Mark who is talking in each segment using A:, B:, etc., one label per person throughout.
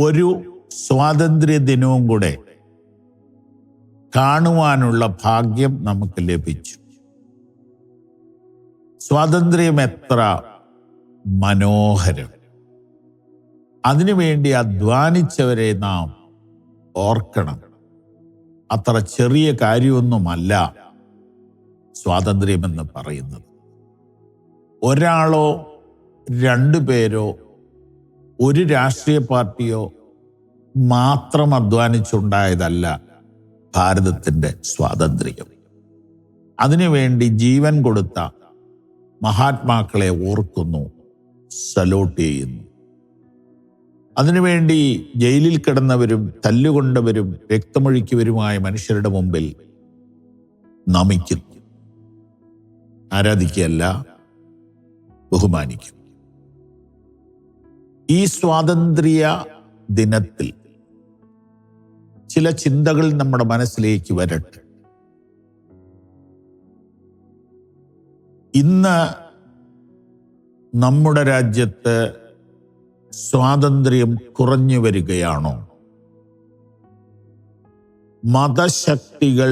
A: ഒരു സ്വാതന്ത്ര്യ ദിനവും കൂടെ കാണുവാനുള്ള ഭാഗ്യം നമുക്ക് ലഭിച്ചു. സ്വാതന്ത്ര്യം എത്ര മനോഹരം! അതിനുവേണ്ടി അധ്വാനിച്ചവരെ നാം ഓർക്കണം. അത്ര ചെറിയ കാര്യമൊന്നുമല്ല സ്വാതന്ത്ര്യമെന്ന് പറയുന്നത്. ഒരാളോ രണ്ടു പേരോ ഒരു രാഷ്ട്രീയ പാർട്ടിയോ മാത്രം അധ്വാനിച്ചുണ്ടായതല്ല ഭാരതത്തിൻ്റെ സ്വാതന്ത്ര്യം. അതിനുവേണ്ടി ജീവൻ കൊടുത്ത മഹാത്മാക്കളെ ഓർക്കുന്നു, സല്യൂട്ട് ചെയ്യുന്നു. അതിനുവേണ്ടി ജയിലിൽ കിടന്നവരും തല്ലുകൊണ്ടവരും രക്തമൊഴുക്കിയവരുമായ മനുഷ്യരുടെ മുമ്പിൽ നമിക്കുന്നു. ആരാധിക്കുകയല്ല, ബഹുമാനിക്കും. ഈ സ്വാതന്ത്ര്യ ദിനത്തിൽ ചില ചിന്തകൾ നമ്മുടെ മനസ്സിലേക്ക് വരട്ടെ. ഇന്ന് നമ്മുടെ രാജ്യത്ത് സ്വാതന്ത്ര്യം കുറഞ്ഞു വരികയാണോ? മതശക്തികൾ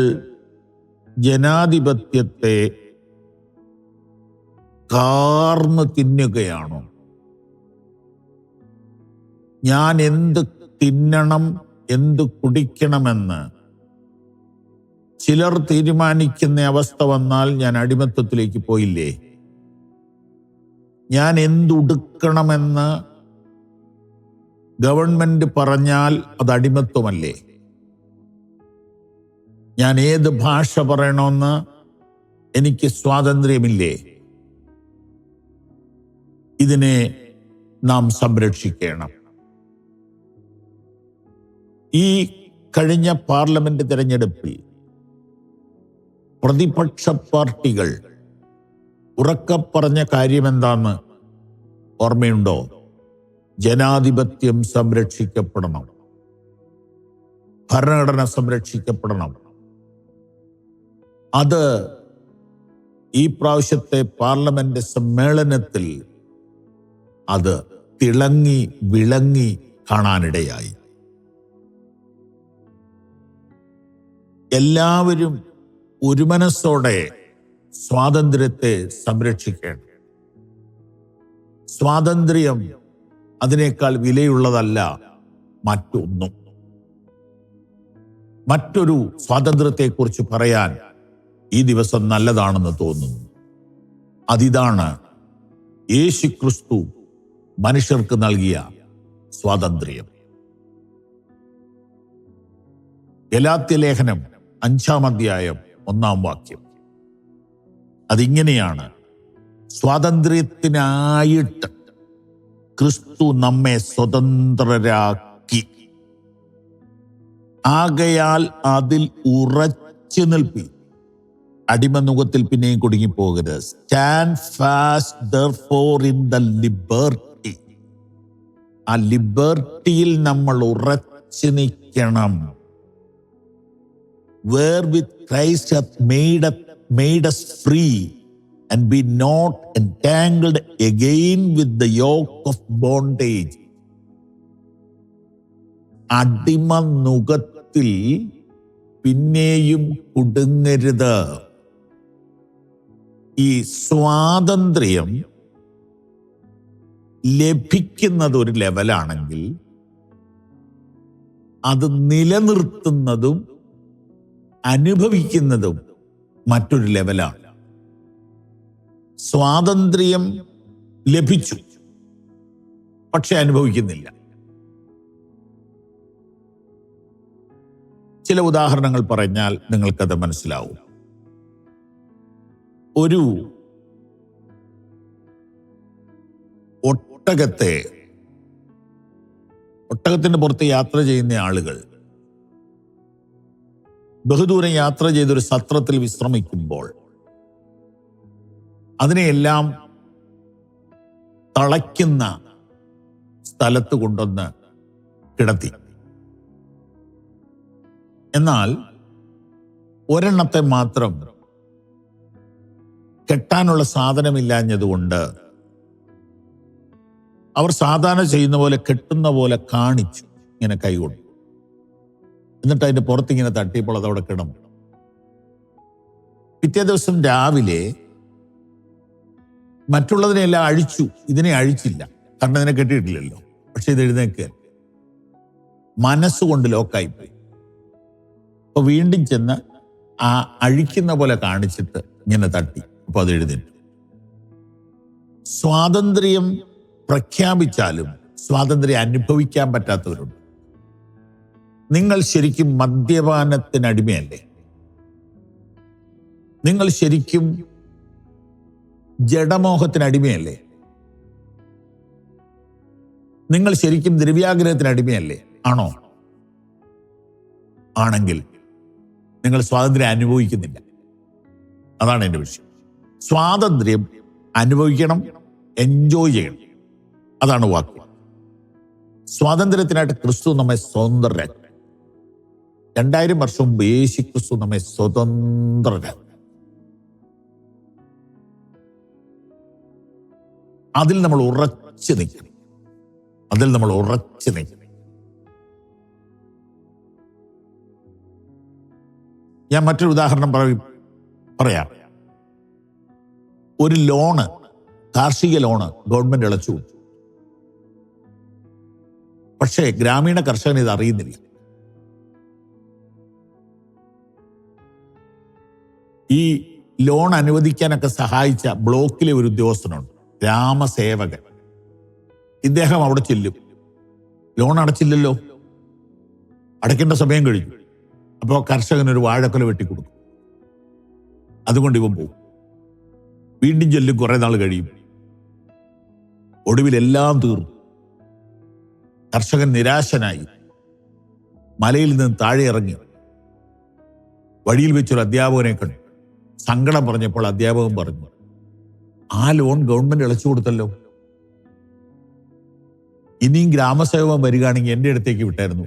A: ജനാധിപത്യത്തെ കാർന്ന് തിന്നുകയാണോ? ഞാൻ എന്ത് തിന്നണം, എന്ത് കുടിക്കണമെന്ന് ചിലർ തീരുമാനിക്കുന്ന അവസ്ഥ വന്നാൽ ഞാൻ അടിമത്തത്തിലേക്ക് പോയില്ലേ? ഞാൻ എന്തുടുക്കണമെന്ന് ഗവൺമെന്റ് പറഞ്ഞാൽ അത് അടിമത്വമല്ലേ? ഞാൻ ഏത് ഭാഷ പറയണമെന്ന് എനിക്ക് സ്വാതന്ത്ര്യമില്ലേ? ഇതിനെ നാം സംരക്ഷിക്കണം. ഈ കഴിഞ്ഞ പാർലമെന്റ് തെരഞ്ഞെടുപ്പിൽ പ്രതിപക്ഷ പാർട്ടികൾ ഉറക്കെ പറഞ്ഞ കാര്യമെന്താന്ന് ഓർമ്മയുണ്ടോ? ജനാധിപത്യം സംരക്ഷിക്കപ്പെടണം, ഭരണഘടന സംരക്ഷിക്കപ്പെടണം. അത് ഈ പ്രാവശ്യത്തെ പാർലമെന്റ് സമ്മേളനത്തിൽ അത് തിളങ്ങി വിളങ്ങി കാണാനിടയായി. എല്ലാവരും ഒരു മനസ്സോടെ സ്വാതന്ത്ര്യത്തെ സംരക്ഷിക്കണം. സ്വാതന്ത്ര്യം അതിനേക്കാൾ വിലയുള്ളതല്ല മറ്റൊന്നും. മറ്റൊരു സ്വാതന്ത്ര്യത്തെക്കുറിച്ച് പറയാൻ ഈ ദിവസം നല്ലതാണെന്ന് തോന്നുന്നു. അതിതാണ് യേശുക്രിസ്തു മനുഷ്യർക്ക് നൽകിയ സ്വാതന്ത്ര്യം. ഗലാത്യ ലേഖനം 5-ാം അധ്യായം 1-ാം വാക്യം. അതിങ്ങനെയാണ്: സ്വാതന്ത്ര്യത്തിനായിട്ട് ക്രിസ്തു നമ്മെ സ്വതന്ത്രരാക്കി, ആകയാൽ അതിൽ ഉറച്ചു നിൽപ്പി. അടിമനുഖത്തിൽ പിന്നെയും കുടുങ്ങിപ്പോകരുത്. Stand fast therefore in the liberty. ആ ലിബർട്ടിയിൽ നമ്മൾ ഉറച്ചു നിൽക്കണം. wherewith Christ hath made us free, and be not entangled again with the yoke of bondage. അടിമനുഖത്തിൽ പിന്നെയും കുടുങ്ങരുത്. ഈ സ്വാതന്ത്ര്യം ലഭിക്കുന്നത് ഒരു ലെവലാണെങ്കിൽ അത് നിലനിർത്തുന്നതും അനുഭവിക്കുന്നതും മറ്റൊരു ലെവലാണ്. സ്വാതന്ത്ര്യം ലഭിച്ചു, പക്ഷെ അനുഭവിക്കുന്നില്ല. ചില ഉദാഹരണങ്ങൾ പറഞ്ഞാൽ നിങ്ങൾക്കത് മനസ്സിലാവും. ഒരു ഒട്ടകത്തിന്റെ പുറത്ത് യാത്ര ചെയ്യുന്ന ആളുകൾ ബഹുദൂരം യാത്ര ചെയ്തൊരു സത്രത്തിൽ വിശ്രമിക്കുമ്പോൾ അതിനെയെല്ലാം തളയ്ക്കുന്ന സ്ഥലത്ത് കൊണ്ടുവന്ന് കിടത്തി. എന്നാൽ ഒരെണ്ണത്തെ മാത്രം കെട്ടാനുള്ള സാധനമില്ലാഞ്ഞതുകൊണ്ട് അവർ സാധാരണ ചെയ്യുന്ന പോലെ കെട്ടുന്ന പോലെ കാണിച്ചു. ഇങ്ങനെ കൈകൊണ്ടു. എന്നിട്ട് അതിൻ്റെ പുറത്തിങ്ങനെ തട്ടിയപ്പോൾ അതവിടെ കിടന്നു. പിറ്റേ ദിവസം രാവിലെ മറ്റുള്ളതിനെല്ലാം അഴിച്ചു, ഇതിനെ അഴിച്ചില്ല, കാരണം ഇതിനെ കെട്ടിയിട്ടില്ലല്ലോ. പക്ഷെ ഇത് എഴുന്നേക്കുക മനസ്സുകൊണ്ട് ലോക്കായിപ്പോയി. അപ്പൊ വീണ്ടും ചെന്ന് ആ അഴിക്കുന്ന പോലെ കാണിച്ചിട്ട് ഇങ്ങനെ തട്ടി. അപ്പൊ അത് എഴുന്നേറ്റു. സ്വാതന്ത്ര്യം പ്രഖ്യാപിച്ചാലും സ്വാതന്ത്ര്യം അനുഭവിക്കാൻ പറ്റാത്തവരുണ്ട്. നിങ്ങൾ ശരിക്കും മദ്യപാനത്തിനടിമയല്ലേ? നിങ്ങൾ ശരിക്കും ജഡമോഹത്തിനടിമയല്ലേ? നിങ്ങൾ ശരിക്കും ദ്രവ്യാഗ്രഹത്തിനടിമയല്ലേ? ആണോ? ആണെങ്കിൽ നിങ്ങൾ സ്വാതന്ത്ര്യം അനുഭവിക്കുന്നില്ല. അതാണ് എൻ്റെ വിഷയം. സ്വാതന്ത്ര്യം അനുഭവിക്കണം, എൻജോയ് ചെയ്യണം. അതാണ് വാക്ക്. സ്വാതന്ത്ര്യത്തിനായിട്ട് ക്രിസ്തു നമ്മെ സ്വതന്ത്രരാക്കി. 2000 വർഷം മുമ്പ് യേശു ക്രിസ്തു നമ്മെ സ്വതന്ത്രരാക്കി. അതിൽ നമ്മൾ ഉറച്ചു നിൽക്കണം. അതിൽ നമ്മൾ ഉറച്ചു നിൽക്കണം. ഞാൻ മറ്റൊരു ഉദാഹരണം പറയാം. ഒരു ലോണ്, കാർഷിക ലോണ് ഗവൺമെന്റ് ഇളച്ചു. പക്ഷേ ഗ്രാമീണ കർഷകൻ ഇത് അറിയുന്നില്ല. ഈ ലോൺ അനുവദിക്കാനൊക്കെ സഹായിച്ച ബ്ലോക്കിലെ ഒരു ഉദ്യോഗസ്ഥനുണ്ട്, ഗ്രാമസേവകൻ. ഇദ്ദേഹം അവിടെ ചെല്ലും. ലോൺ അടച്ചില്ലല്ലോ, അടയ്ക്കേണ്ട സമയം കഴിഞ്ഞു. അപ്പോൾ കർഷകനൊരു വാഴക്കൊല വെട്ടിക്കൊടുക്കും. അതുകൊണ്ട് ഇവൻ പോകും. വീണ്ടും ചെല്ലും, കുറെ നാൾ കഴിയും. ഒടുവിലെല്ലാം തീർന്നു. കർഷകൻ നിരാശനായി മലയിൽ നിന്ന് താഴെ ഇറങ്ങി വഴിയിൽ വെച്ചൊരു അധ്യാപകനെ കണ്ടു. സങ്കടം പറഞ്ഞപ്പോൾ അധ്യാപകൻ പറഞ്ഞു, ആ ലോൺ ഗവൺമെന്റ് ഇളച്ചു കൊടുത്തല്ലോ, ഇനിയും ഗ്രാമസേവകൻ വരികയാണെങ്കിൽ എൻ്റെ അടുത്തേക്ക് വിട്ടായിരുന്നു.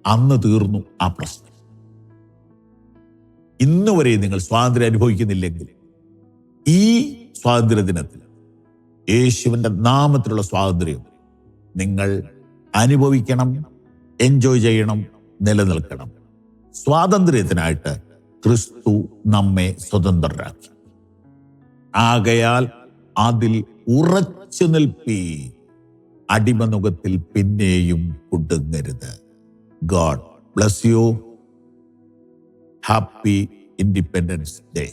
A: അന്ന് തീർന്നു ആ പ്രശ്നം. ഇന്ന് വരെ നിങ്ങൾ സ്വാതന്ത്ര്യം അനുഭവിക്കുന്നില്ലെങ്കിൽ ഈ സ്വാതന്ത്ര്യ ദിനത്തിൽ യേശുവിൻ്റെ നാമത്തിലുള്ള സ്വാതന്ത്ര്യം നിങ്ങൾ അനുഭവിക്കണം, എൻജോയ് ചെയ്യണം, നിലനിൽക്കണം. സ്വാതന്ത്ര്യത്തിനായിട്ട് ക്രിസ്തു നമ്മെ സ്വതന്ത്രരാക്കി. ആകയാൽ അതിൽ ഉറച്ചു നിൽപ്പീ, അടിമനുഖത്തിൽ പിന്നെയും കുടുങ്ങരുത്. God bless you. Happy Independence Day.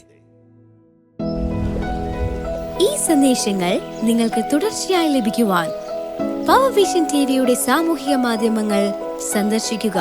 B: ഈ സന്ദേശങ്ങൾ നിങ്ങൾക്ക് തുടർച്ചയായി ലഭിക്കുവാൻ പവർ വിഷൻ ടിവിയുടെ സാമൂഹിക മാധ്യമങ്ങൾ സന്ദർശിക്കുക.